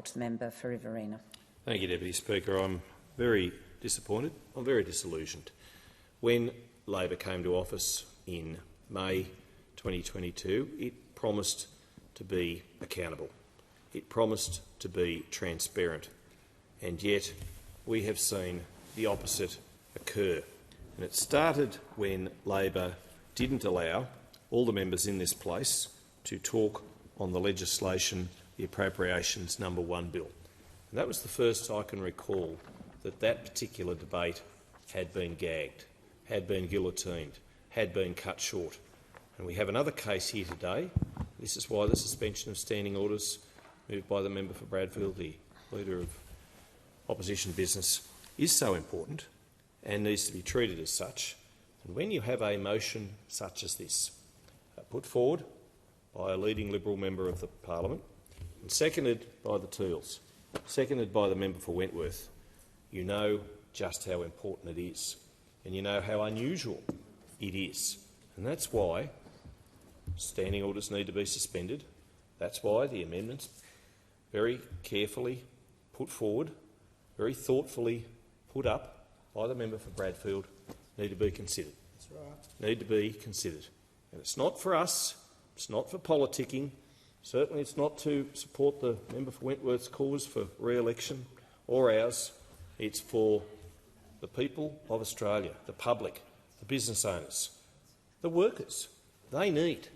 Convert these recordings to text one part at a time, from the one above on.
Holt, member for Riverina. Thank you, Deputy Speaker. I'm very disappointed. I'm very disillusioned. When Labor came to office in May 2022, it promised to be accountable. It promised to be transparent. And yet we have seen the opposite occur. And it started when Labor didn't allow all the members in this place to talk on the legislation, the Appropriations No. 1 bill. And that was the first I can recall that particular debate had been gagged, had been guillotined, had been cut short. And we have another case here today. This is why the suspension of standing orders moved by the member for Bradfield, the Leader of Opposition Business, is so important and needs to be treated as such. And when you have a motion such as this, put forward by a leading Liberal member of the Parliament and seconded by the Teals, seconded by the member for Wentworth, you know just how important it is, and you know how unusual it is. And that's why standing orders need to be suspended. That's why the amendments, very carefully put forward, very thoughtfully put up by the member for Bradfield, need to be considered. That's right. Need to be considered. And it's not for us, it's not for politicking, certainly it's not to support the member for Wentworth's cause for re-election or ours. It's for the people of Australia, the public, the business owners, the workers. They need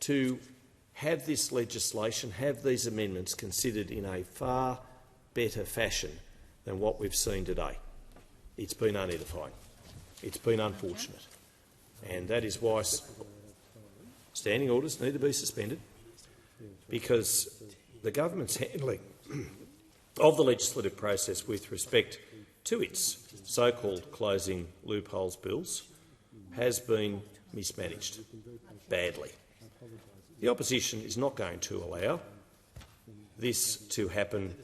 to have this legislation, have these amendments considered in a far better fashion than what we've seen today. It's been unedifying. It's been unfortunate. And that is why standing orders need to be suspended, because the government's handling of the legislative process with respect to its so-called closing loopholes bills has been mismanaged badly. The opposition is not going to allow this to happen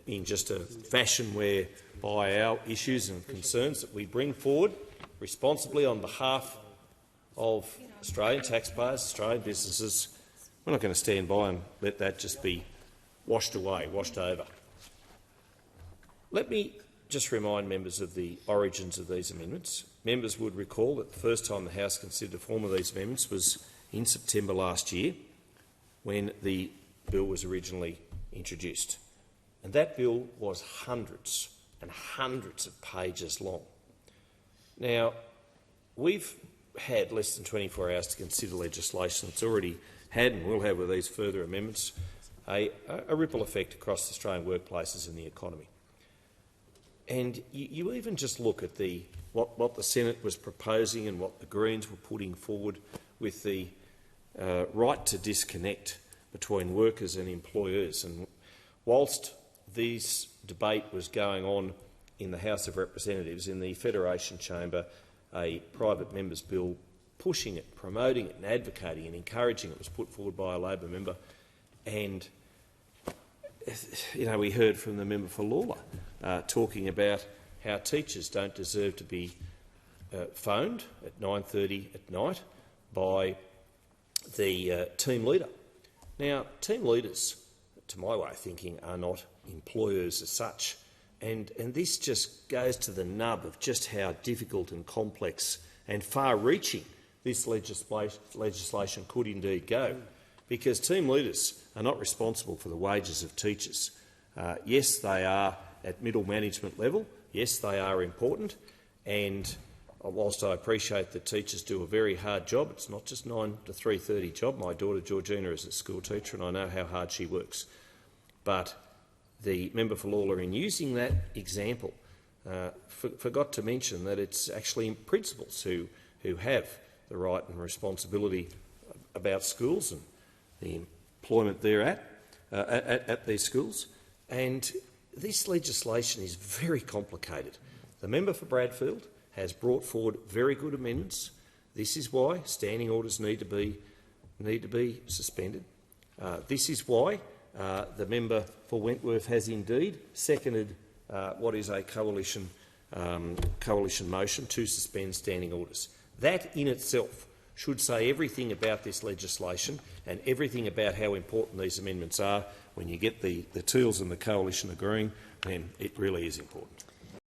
in just a fashion whereby our issues and concerns that we bring forward responsibly on behalf of Australian taxpayers, Australian businesses, we're not going to stand by and let that just be washed away, washed over. Let me just remind members of the origins of these amendments. Members would recall that the first time the House considered the form of these amendments was in September last year, when the bill was originally introduced. And that bill was hundreds and hundreds of pages long. Now, we've had less than 24 hours to consider legislation that's already had and will have with these further amendments a ripple effect across Australian workplaces and the economy. And you even just look at what the Senate was proposing and what the Greens were putting forward with the right to disconnect between workers and employers. And whilst this debate was going on in the House of Representatives, in the Federation Chamber, a private member's bill pushing it, promoting it and advocating and encouraging it was put forward by a Labor member. And we heard from the member for Lawler talking about how teachers don't deserve to be phoned at 9:30 at night by the team leader. Now, team leaders, to my way of thinking, are not employers as such, and this just goes to the nub of just how difficult and complex and far-reaching this legislation could indeed go, because team leaders are not responsible for the wages of teachers. Yes, they are at middle management level. Yes, they are important, and whilst I appreciate that teachers do a very hard job, it's not just 9 to 3:30 job. My daughter Georgina is a school teacher and I know how hard she works. But the member for Lawler, in using that example, forgot to mention that it's actually principals who have the right and responsibility about schools and the employment they're at these schools. And this legislation is very complicated. The member for Bradfield has brought forward very good amendments. This is why standing orders need to be suspended. This is why the member for Wentworth has indeed seconded what is a coalition motion to suspend standing orders. That in itself should say everything about this legislation and everything about how important these amendments are. When you get the tools and the coalition agreeing, then it really is important.